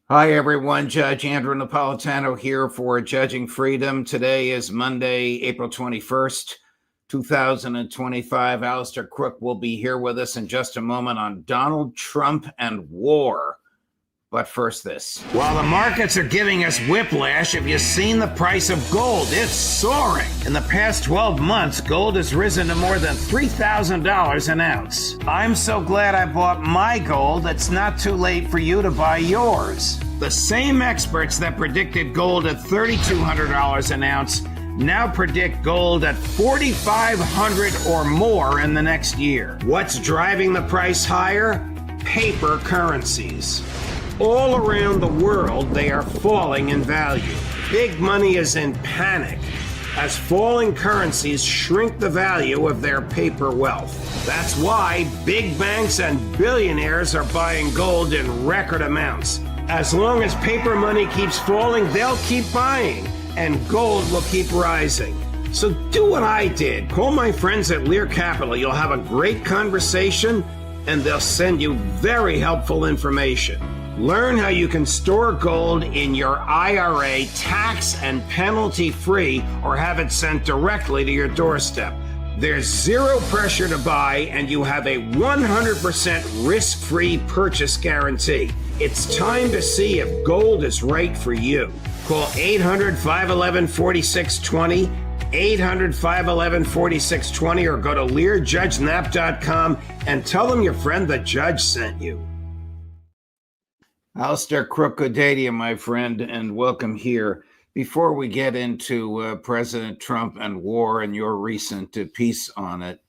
Hi, everyone. Judge Andrew Napolitano here for Judging Freedom. Today is Monday, April 21st, 2025. Alastair Crooke will be here with us in just a moment on Donald Trump and war. But first, this. While the markets are giving us whiplash, have you seen the price of gold? It's soaring. In the past 12 months, gold has risen to more than $3,000 an ounce. I'm so glad I bought my gold. It's not too late for you to buy yours. The same experts that predicted gold at $3,200 an ounce now predict gold at $4,500 or more in the next year. What's driving the price higher? Paper currencies. All around the world, they are falling in value. Big money is in panic as falling currencies shrink the value of their paper wealth. That's why big banks and billionaires are buying gold in record amounts. As long as paper money keeps falling, they'll keep buying, and gold will keep rising. So do what I did. Call my friends at Lear Capital. You'll have a great conversation, and they'll send you very helpful information. Learn how you can store gold in your IRA tax and penalty free or have it sent directly to your doorstep. There's zero pressure to buy and you have a 100% risk-free purchase guarantee. It's time to see if gold is right for you. Call 800-511-4620, 800-511-4620 or go to LearJudgeNap.com and tell them your friend the judge sent you. Alastair Crooke, good day to you, my friend, and welcome here. Before we get into President Trump and war and your recent piece on it,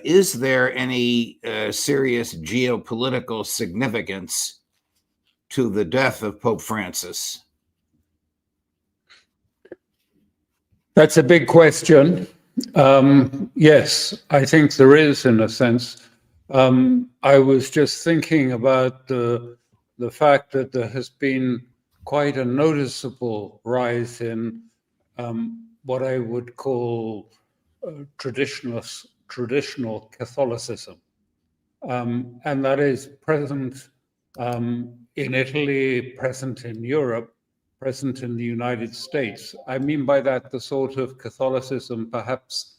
is there any serious geopolitical significance to the death of Pope Francis? That's a big question. Yes, I think there is, in a sense. I was just thinking about the fact that there has been quite a noticeable rise in what I would call traditional Catholicism. And that is present in Italy, present in Europe, present in the United States. I mean by that the sort of Catholicism perhaps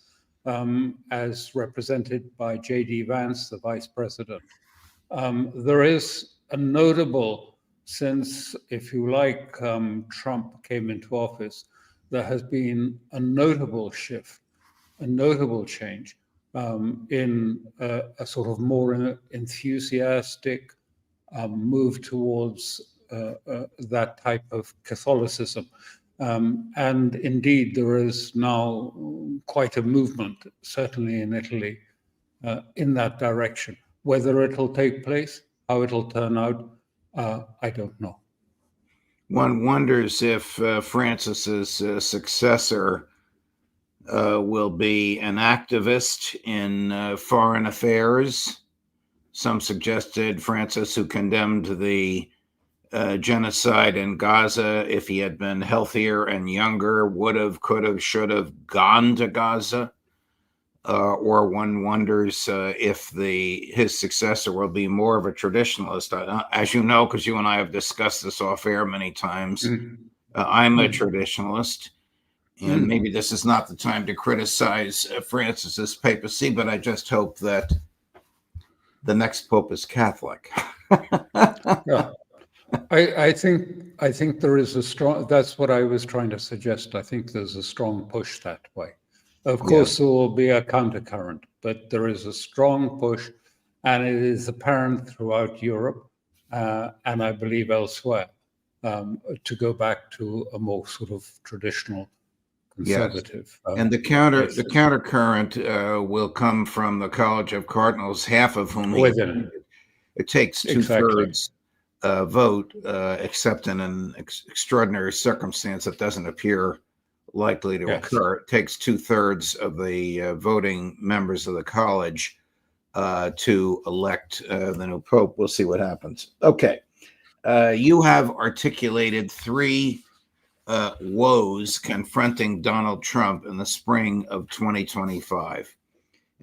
as represented by J.D. Vance, the vice president. There is a notable, since, if you like, Trump came into office, there has been a notable shift, a notable change in a sort of more enthusiastic move towards that type of Catholicism. And indeed, there is now quite a movement, certainly in Italy, in that direction. Whether it'll take place, how it'll turn out, I don't know. One wonders if Francis's successor will be an activist in foreign affairs. Some suggested Francis, who condemned the genocide in Gaza, if he had been healthier and younger, would have, could have, should have gone to Gaza. Or one wonders if his successor will be more of a traditionalist. As you know, because you and I have discussed this off air many times, I'm a traditionalist. And maybe this is not the time to criticize Francis's papacy, but I just hope that the next pope is Catholic. Yeah. I think there is a strong, that's what I was trying to suggest. I think there's a strong push that way. Of course, there will be a countercurrent, but there is a strong push, and it is apparent throughout Europe, and I believe elsewhere, to go back to a more sort of traditional conservative. Yes. And the countercurrent will come from the College of Cardinals, half of whom it takes two-thirds vote, except in an extraordinary circumstance that doesn't appear likely to occur. It takes two-thirds of the voting members of the college to elect the new pope. We'll see what happens. Okay. You have articulated three woes confronting Donald Trump in the spring of 2025.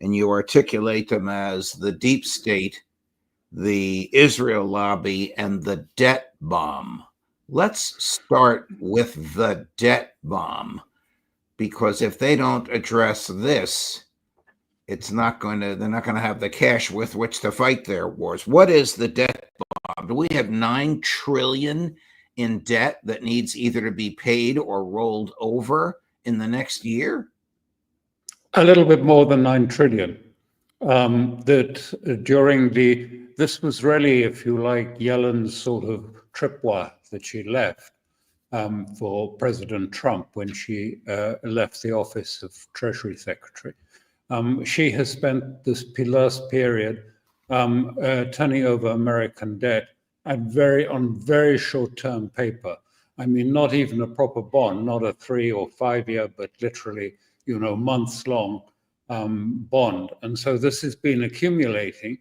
And you articulate them as the deep state, the Israel lobby, and the debt bomb. Let's start with the debt bomb, because if they don't address this, they're not going to have the cash with which to fight their wars. What is the debt bomb? Do we have $9 trillion in debt that needs either to be paid or rolled over in the next year? A little bit more than 9 trillion. This was really, if you like, Yellen's sort of tripwire that she left for President Trump when she left the office of Treasury Secretary. She has spent this last period turning over American debt on very short-term paper. I mean, not even a proper bond, not a 3 or 5 year, but literally, months long bond. And so this has been accumulating.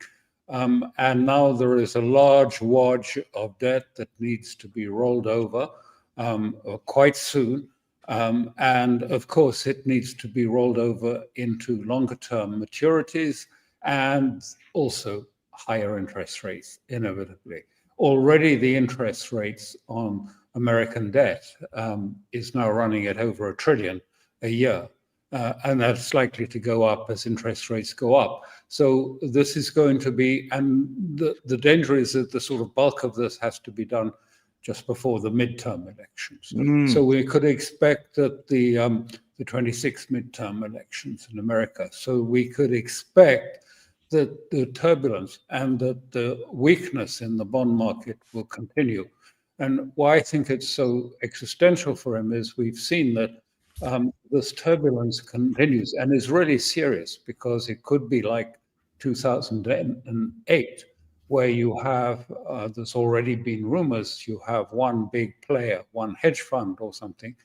And now there is a large wad of debt that needs to be rolled over quite soon. And of course, it needs to be rolled over into longer term maturities and also higher interest rates, inevitably. Already the interest rates on American debt is now running at over $1 trillion a year. And that's likely to go up as interest rates go up. So this is going to be, and the danger is that the sort of bulk of this has to be done just before the midterm elections. So we could expect that the 26 midterm elections in America. So we could expect that the turbulence and that the weakness in the bond market will continue. And why I think it's so existential for him is we've seen that this turbulence continues and is really serious, because it could be like 2008, where you have, there's already been rumors, you have one big player, one hedge fund or something,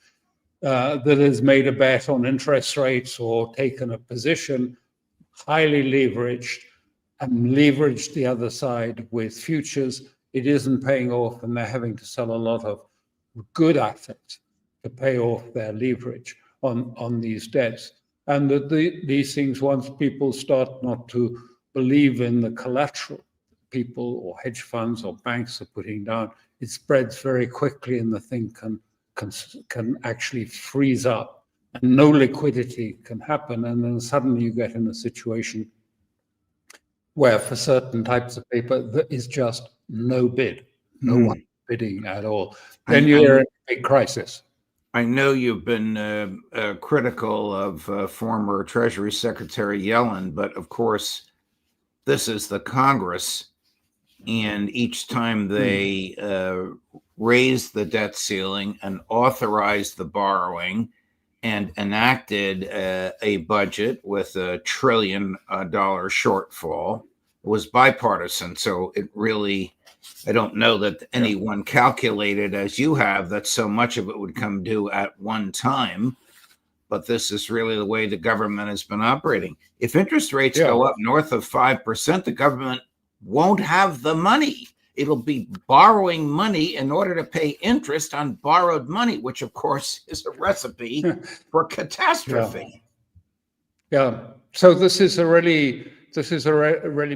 that has made a bet on interest rates or taken a position, highly leveraged, and leveraged the other side with futures. It isn't paying off, and they're having to sell a lot of good assets to pay off their leverage on these debts. And that these things, once people start not to believe in the collateral people or hedge funds or banks are putting down, it spreads very quickly and the thing can actually freeze up and no liquidity can happen. And then suddenly you get in a situation where for certain types of paper, there is just no bid, no one bidding at all. Then you're in a big crisis. I know you've been critical of former Treasury Secretary Yellen, but of course, this is the Congress, and each time they raised the debt ceiling and authorized the borrowing and enacted a budget with $1 trillion shortfall, it was bipartisan. So it really, I don't know that anyone calculated as you have that so much of it would come due at one time, but this is really the way the government has been operating. If interest rates go up north of 5%, the government won't have the money. It'll be borrowing money in order to pay interest on borrowed money, which of course is a recipe for catastrophe. So this is a really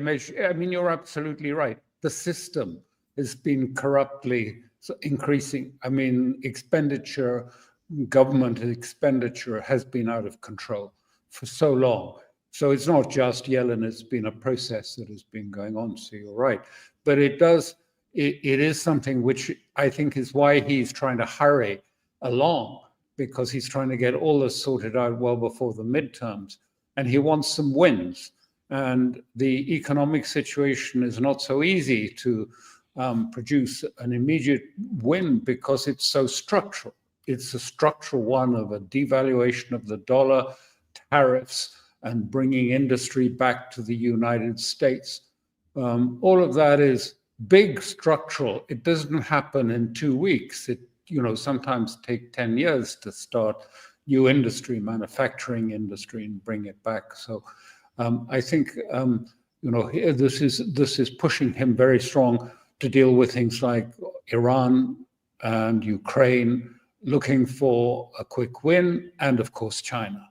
major, I mean, you're absolutely right. The system has been corruptly increasing. I mean, government expenditure has been out of control for so long. So it's not just Yellen, it's been a process that has been going on. So you're right. But it is something which I think is why he's trying to hurry along, because he's trying to get all this sorted out well before the midterms. And he wants some wins. And the economic situation is not so easy to produce an immediate win because it's so structural. It's a structural one of a devaluation of the dollar, tariffs, and bringing industry back to the United States. All of that is big structural. It doesn't happen in 2 weeks. It, sometimes take 10 years to start new industry, manufacturing industry, and bring it back. So I think this is pushing him very strong to deal with things like Iran and Ukraine, looking for a quick win, and of course China.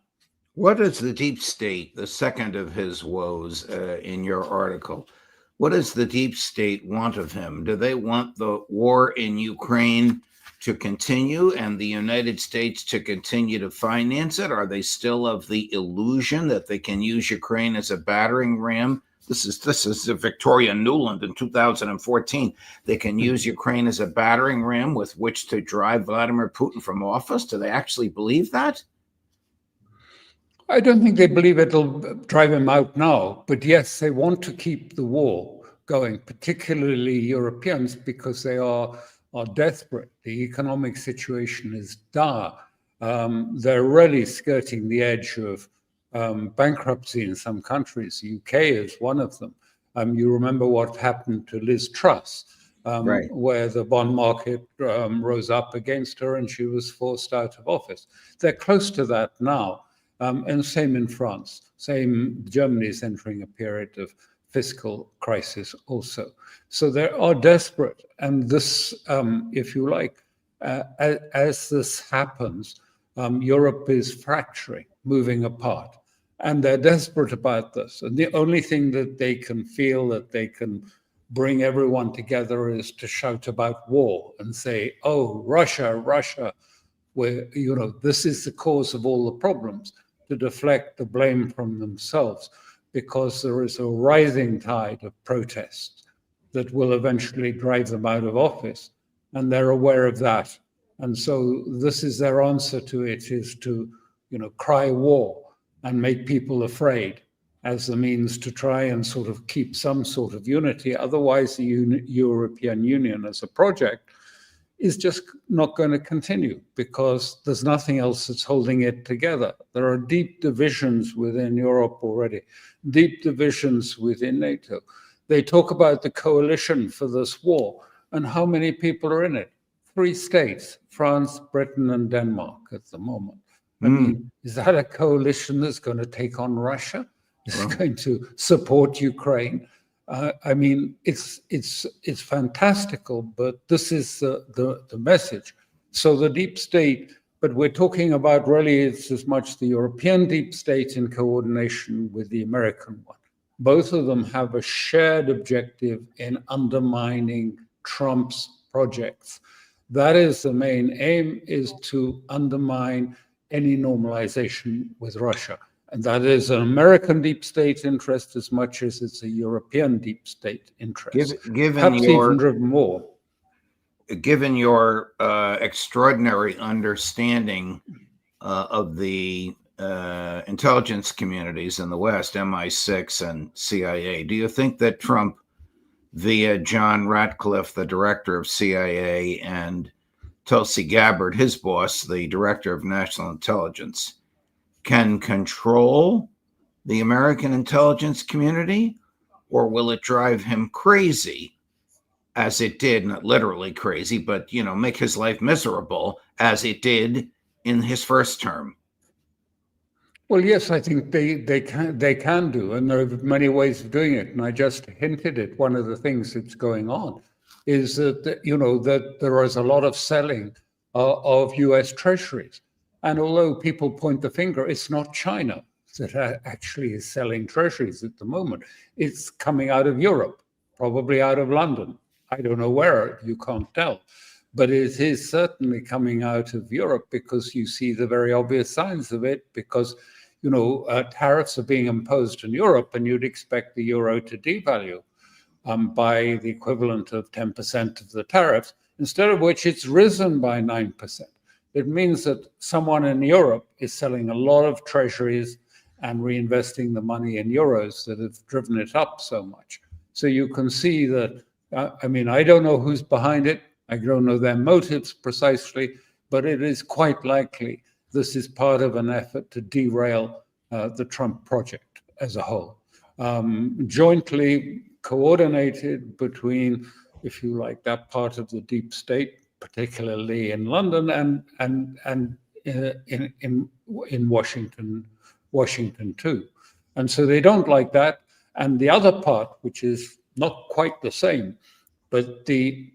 What is the deep state, the second of his woes in your article? What does the deep state want of him? Do they want the war in Ukraine to continue and the United States to continue to finance it? Are they still of the illusion that they can use Ukraine as a battering ram? This is Victoria Nuland in 2014. They can use Ukraine as a battering ram with which to drive Vladimir Putin from office. Do they actually believe that? I don't think they believe it'll drive him out now, but yes, they want to keep the war going, particularly Europeans, because they are desperate. The economic situation is dire. They're really skirting the edge of bankruptcy in some countries. The UK is one of them. You remember what happened to Liz Truss, Right. where the bond market rose up against her and she was forced out of office. They're close to that now. And same in France. Same, Germany is entering a period of fiscal crisis also. So they are desperate. And this, if you like, as this happens, Europe is fracturing, moving apart. And they're desperate about this. And the only thing that they can feel that they can bring everyone together is to shout about war and say, oh, Russia, where, you know, this is the cause of all the problems, to deflect the blame from themselves, because there is a rising tide of protests that will eventually drive them out of office. And they're aware of that. And so this is their answer to it, is to, you know, cry war and make people afraid as the means to try and sort of keep some sort of unity. Otherwise, the European Union as a project is just not going to continue, because there's nothing else that's holding it together. There are deep divisions within Europe already, deep divisions within NATO. They talk about the coalition for this war, and how many people are in it? 3 states, France, Britain, and Denmark at the moment. I mean, is that a coalition that's going to take on Russia? Is it going to support Ukraine? I mean, it's fantastical, but this is the message. So the deep state, but we're talking about really, it's as much the European deep state in coordination with the American one. Both of them have a shared objective in undermining Trump's projects. That is the main aim, is to undermine any normalization with Russia. And that is an American deep state interest as much as it's a European deep state interest. Perhaps even driven more. Given your extraordinary understanding of the intelligence communities in the West, MI6 and CIA, do you think that Trump, via John Ratcliffe, the director of CIA, and Tulsi Gabbard, his boss, the director of national intelligence, can control the American intelligence community, or will it drive him crazy, as it did, not literally crazy, but, you know, make his life miserable, as it did in his first term? Well, yes, I think they can do, and there are many ways of doing it. And I just hinted at one of the things that's going on is that, you know, that there is a lot of selling of U.S. treasuries. And although people point the finger, it's not China that actually is selling treasuries at the moment. It's coming out of Europe, probably out of London. I don't know where, you can't tell. But it is certainly coming out of Europe, because you see the very obvious signs of it, because, you know, tariffs are being imposed in Europe, and you'd expect the euro to devalue by the equivalent of 10% of the tariffs, instead of which it's risen by 9%. It means that someone in Europe is selling a lot of treasuries and reinvesting the money in euros that have driven it up so much. So you can see that, I mean, I don't know who's behind it. I don't know their motives precisely, but it is quite likely this is part of an effort to derail the Trump project as a whole. Jointly coordinated between, if you like, that part of the deep state, particularly in London and in Washington too. And so they don't like that. And the other part, which is not quite the same, but those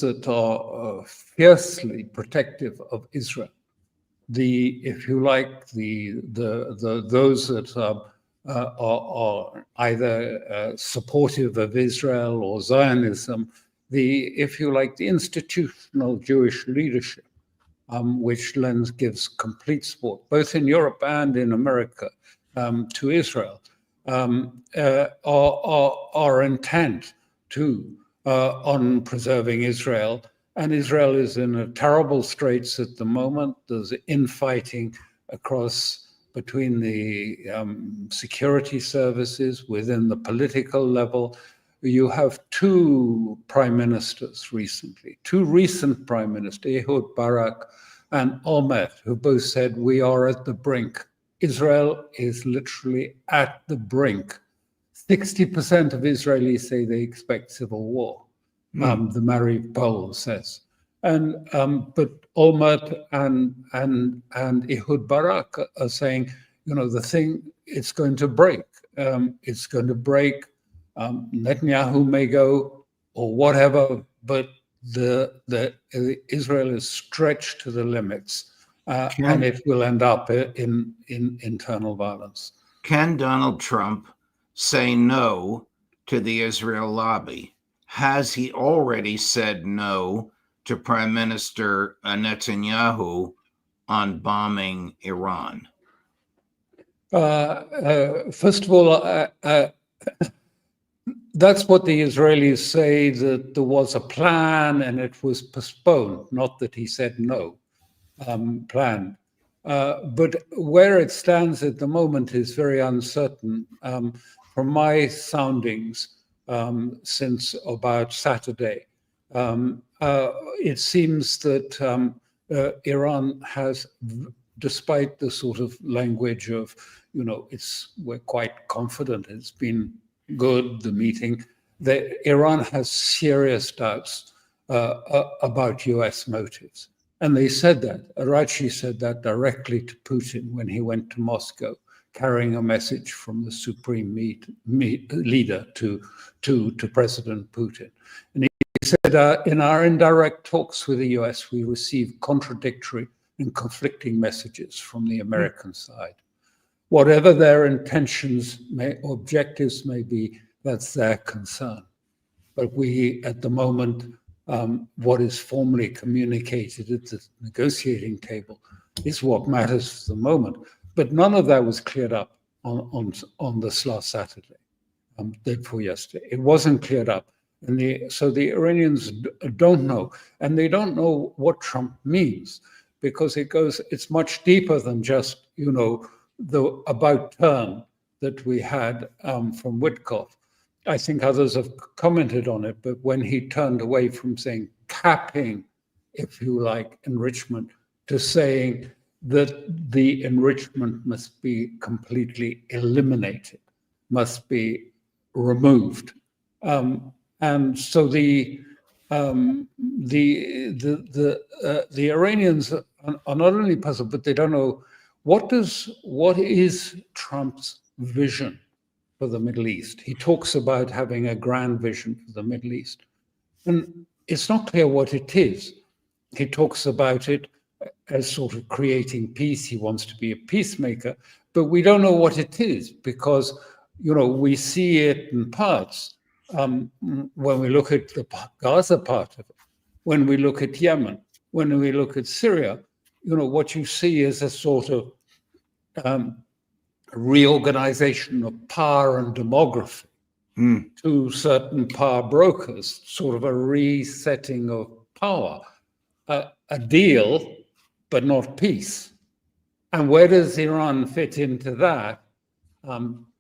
that are fiercely protective of Israel, if you like, those that are either supportive of Israel or Zionism, if you like, the institutional Jewish leadership, which gives complete support, both in Europe and in America, to Israel, are intent on preserving Israel. And Israel is in a terrible straits at the moment. There's infighting between the security services, within the political level. You have two prime ministers recently, two recent prime ministers, Ehud Barak and Olmert, who both said, we are at the brink. Israel is literally at the brink. 60% of Israelis say they expect civil war, the Mariv poll says. But Olmert and Ehud Barak are saying, it's going to break. It's going to break. Netanyahu may go or whatever, but Israel is stretched to the limits, and it will end up in internal violence. Can Donald Trump say no to the Israel lobby? Has he already said no to Prime Minister Netanyahu on bombing Iran? First of all, that's what the Israelis say, that there was a plan and it was postponed, not that he said no, planned. But where it stands at the moment is very uncertain. From my soundings since about Saturday, it seems that Iran has, despite the sort of language of, we're quite confident, it's been good, the meeting, that Iran has serious doubts about US motives. And they said that. Arachi said that directly to Putin when he went to Moscow, carrying a message from the supreme leader to President Putin. And he said, in our indirect talks with the US, we received contradictory and conflicting messages from the American side. Whatever their intentions or objectives may be, that's their concern. But we, at the moment, what is formally communicated at the negotiating table is what matters for the moment. But none of that was cleared up on this last Saturday, day before yesterday. It wasn't cleared up. And so the Iranians don't know. And they don't know what Trump means, because it's much deeper than just, the about turn that we had from Witkoff. I think others have commented on it, but when he turned away from saying capping, if you like, enrichment, to saying that the enrichment must be completely eliminated, must be removed. And so the Iranians are not only puzzled, but they don't know what is Trump's vision for the Middle East. He talks about having a grand vision for the Middle East, and it's not clear what it is. He talks about it as sort of creating peace. He wants to be a peacemaker, but we don't know what it is, because we see it in parts. When we look at the Gaza part of it, when we look at Yemen, when we look at Syria, what you see is a sort of reorganization of power and demography to certain power brokers, sort of a resetting of power, a deal, but not peace. And where does Iran fit into that?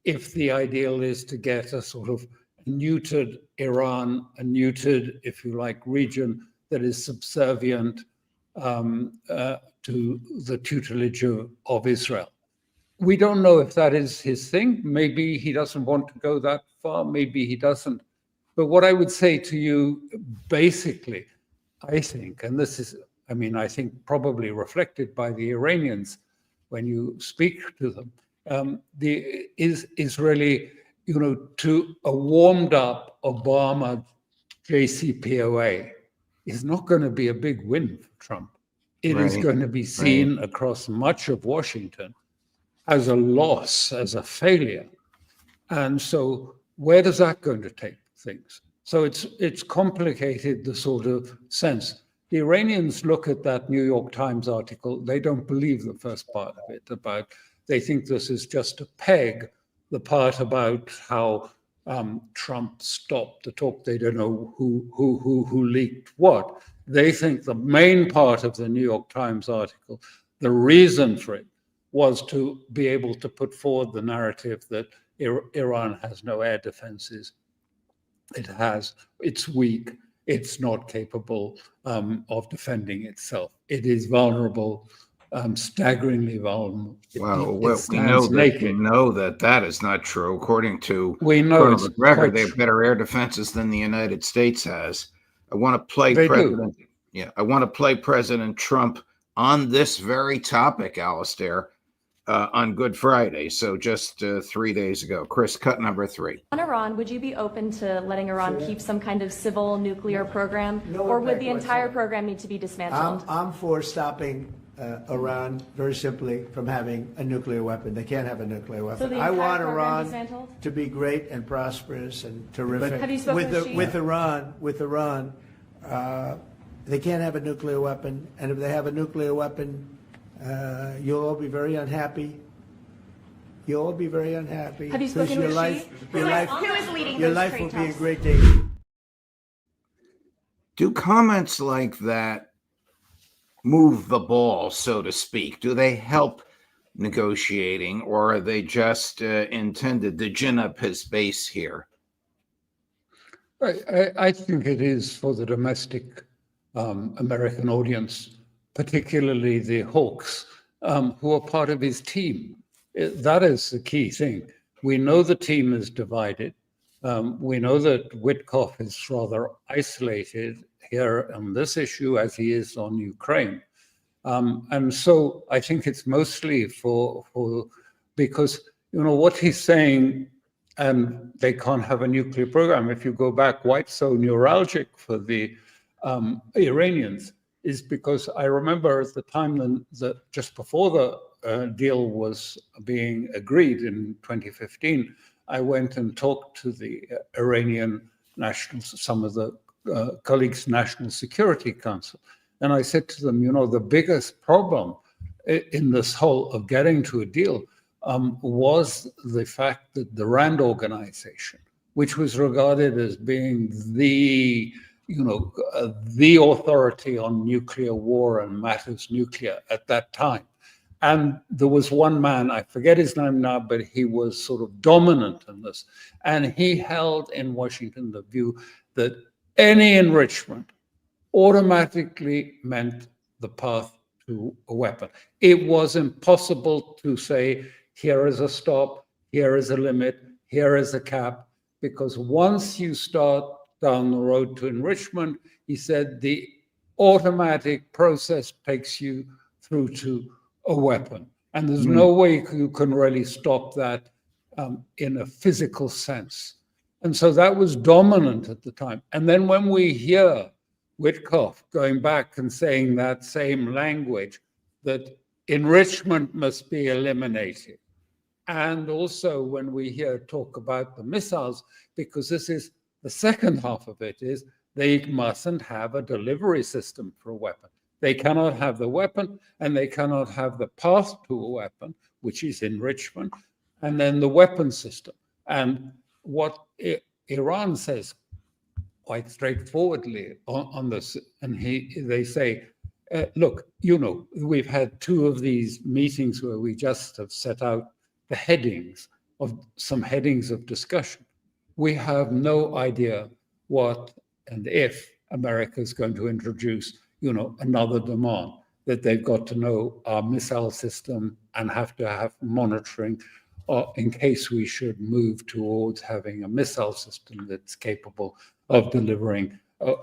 If the ideal is to get a sort of neutered Iran, a neutered, if you like, region that is subservient to the tutelage of Israel. We don't know if that is his thing. Maybe he doesn't want to go that far. Maybe he doesn't. But what I would say to you, basically, I think, and this is, I think probably reflected by the Iranians when you speak to them, is really, to a warmed up Obama JCPOA is not going to be a big win for Trump. It is going to be seen across much of Washington as a loss, as a failure. And so where does that going to take things? So it's complicated, the sort of sense. The Iranians look at that New York Times article, they don't believe the first part of it about, they think this is just a peg, the part about how Trump stopped the talk. They don't know who leaked what. They think the main part of the New York Times article, the reason for it was to be able to put forward the narrative that Iran has no air defenses. It's weak. It's not capable of defending itself. It is vulnerable, staggeringly vulnerable. Well, we know that is not true. According to Colonel McGregor, they have better air defenses than the United States has. I want to play I want to play President Trump on this very topic, Alastair, on Good Friday. So just 3 days ago. Chris, cut number 3. On Iran, would you be open to letting Iran keep some kind of civil nuclear program, or would the entire program need to be dismantled? I'm for stopping Iran, very simply, from having a nuclear weapon. They can't have a nuclear weapon. So I want Iran to be great and prosperous and terrific. Have you spoken with Iran, they can't have a nuclear weapon, and if they have a nuclear weapon, you'll all be very unhappy. You'll all be very unhappy. Have you spoken with Who is leading your those life trade will be a talks? great day. Do comments like that move the ball, so to speak? Do they help negotiating, or are they just intended to gin up his base here? I think it is for the domestic American audience, particularly the hawks, who are part of his team. That is the key thing. We know the team is divided. We know that Witkoff is rather isolated here on this issue as he is on Ukraine. And so I think it's mostly for because, what he's saying, and they can't have a nuclear program. If you go back, why it's so neuralgic for the Iranians is because I remember at the time that just before the deal was being agreed in 2015, I went and talked to the Iranian some of the colleagues' National Security Council. And I said to them, the biggest problem in this whole of getting to a deal was the fact that the RAND organization, which was regarded as being the authority on nuclear war and matters nuclear at that time. And there was one man, I forget his name now, but he was sort of dominant in this. And he held in Washington the view that any enrichment automatically meant the path to a weapon. It was impossible to say, here is a stop, here is a limit, here is a cap, because once you start down the road to enrichment, he said the automatic process takes you through to a weapon. And there's no way you can really stop that in a physical sense. And so that was dominant at the time. And then when we hear Witkoff going back and saying that same language, that enrichment must be eliminated. And also when we hear talk about the missiles, because this is the second half of it, is they mustn't have a delivery system for a weapon. They cannot have the weapon, and they cannot have the path to a weapon, which is enrichment, and then the weapon system. And what Iran says quite straightforwardly on this, and they say, look, we've had 2 of these meetings where we just have set out the headings of discussion. We have no idea what and if America is going to introduce, another demand, that they've got to know our missile system and have to have monitoring in case we should move towards having a missile system that's capable of delivering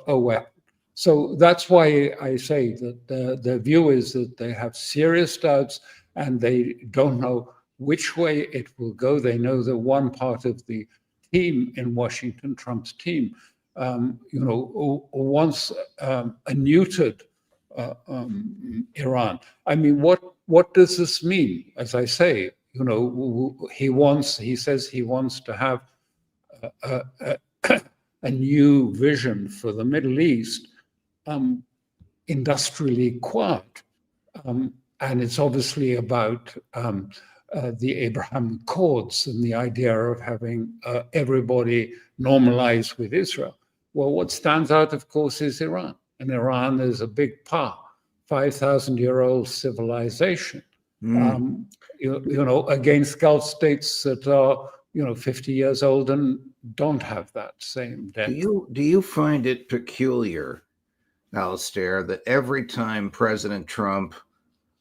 a weapon. So that's why I say that their view is that they have serious doubts and they don't know which way it will go. They know that one part of the team in Washington, Trump's team, wants a neutered Iran. I mean, what does this mean? As I say, he says he wants to have a new vision for the Middle East, industrially quiet. And it's obviously about the Abraham Accords and the idea of having everybody normalize with Israel. Well, what stands out, of course, is Iran. And Iran is a big power, 5,000-year-old civilization, against Gulf states that are, 50 years old and don't have that same depth. Do you find it peculiar, Alastair, that every time President Trump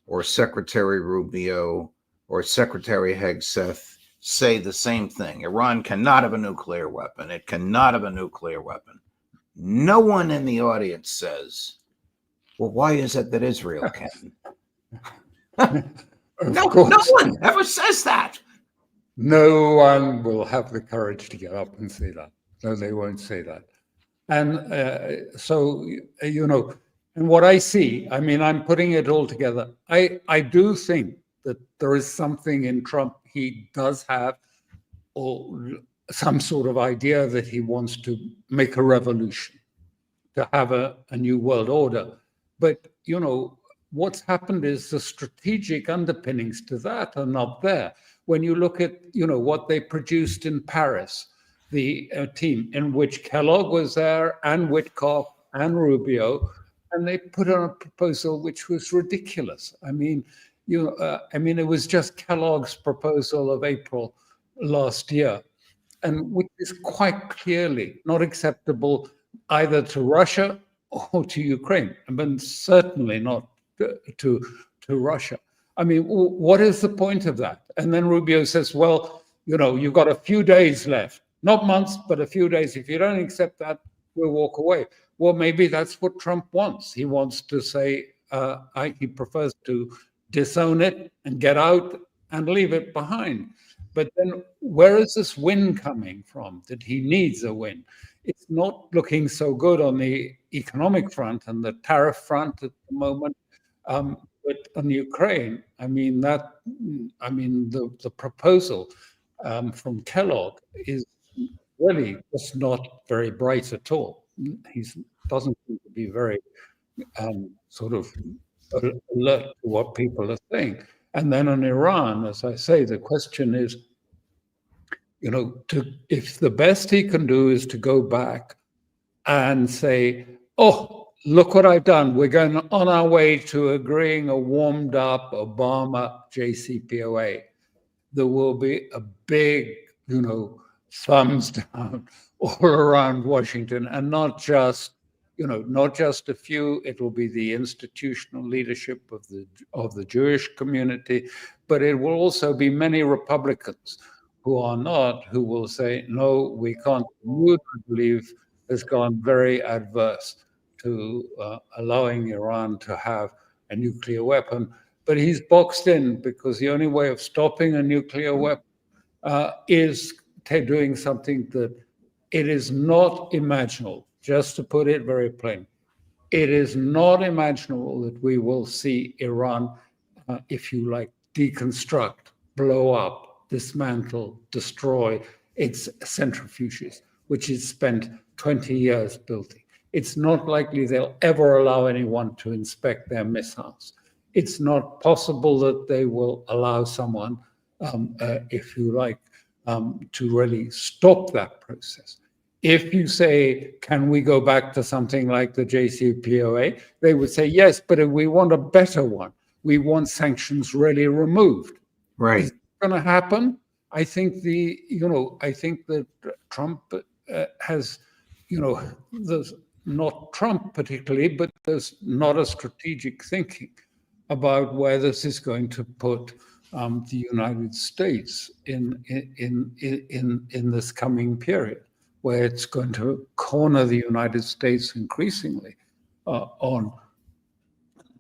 or Secretary Rubio or Secretary Hegseth say the same thing, Iran cannot have a nuclear weapon, it cannot have a nuclear weapon, no one in the audience says, well, why is it that Israel can? No one ever says that. No one will have the courage to get up and say that. No, they won't say that. And and what I see, I'm putting it all together. I do think that there is something in Trump. He does have some sort of idea that he wants to make a revolution, to have a new world order. But, what's happened is the strategic underpinnings to that are not there. When you look at, what they produced in Paris, the team in which Kellogg was there and Witkoff and Rubio, and they put on a proposal which was ridiculous. It was just Kellogg's proposal of April last year, and which is quite clearly not acceptable either to Russia or to Ukraine, but certainly not to Russia. What is the point of that? And then Rubio says, well, you've got a few days left, not months, but a few days. If you don't accept that, we'll walk away. Well, maybe that's what Trump wants. He wants to say, he prefers to disown it and get out and leave it behind. But then where is this win coming from, that he needs a win? It's not looking so good on the economic front and the tariff front at the moment. But on Ukraine, the proposal from Kellogg is really just not very bright at all. He doesn't seem to be very sort of alert to what people are saying. And then on Iran, as I say, the question is, if the best he can do is to go back and say, oh, look what I've done. We're going on our way to agreeing a warmed up Obama JCPOA. There will be a big, thumbs down all around Washington, and not just a few. It will be the institutional leadership of the Jewish community, but it will also be many Republicans who will say, no, we can't. Would believe has gone very adverse to allowing Iran to have a nuclear weapon. But he's boxed in because the only way of stopping a nuclear weapon is doing something that it is not imaginable, just to put it very plain. It is not imaginable that we will see Iran, if you like, deconstruct, blow up, dismantle, destroy its centrifuges, which it's spent 20 years building. It's not likely they'll ever allow anyone to inspect their missiles. It's not possible that they will allow someone, if you like, to really stop that process. If you say, can we go back to something like the JCPOA? They would say, yes, but we want a better one. We want sanctions really removed. Right. Is it going to happen? I think that Trump has, there's not Trump particularly, but there's not a strategic thinking about where this is going to put the United States in this coming period, where it's going to corner the United States increasingly on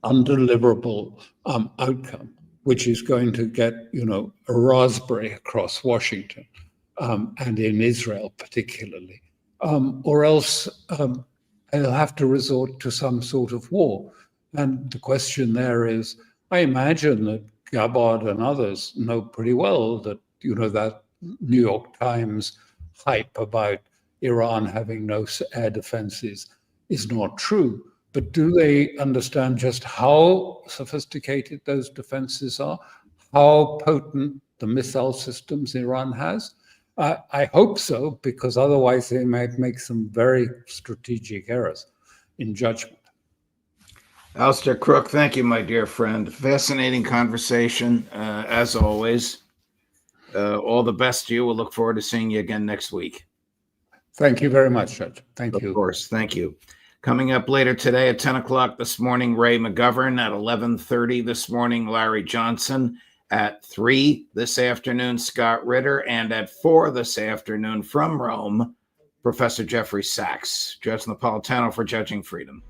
undeliverable outcome, which is going to get, a raspberry across Washington and in Israel particularly, or else they'll have to resort to some sort of war. And the question there is, I imagine that Gabbard and others know pretty well that, that New York Times hype about Iran having no air defenses is not true. But do they understand just how sophisticated those defenses are, how potent the missile systems Iran has? I hope so, because otherwise they might make some very strategic errors in judgment. Alastair Crooke, thank you, my dear friend. Fascinating conversation, as always. All the best to you. We'll look forward to seeing you again next week. Thank you very much, Judge. Thank you. Of course. Thank you. Coming up later today at 10 o'clock this morning, Ray McGovern. At 11:30 this morning, Larry Johnson. At 3 this afternoon, Scott Ritter. And at 4 this afternoon from Rome, Professor Jeffrey Sachs. Judge Napolitano for Judging Freedom.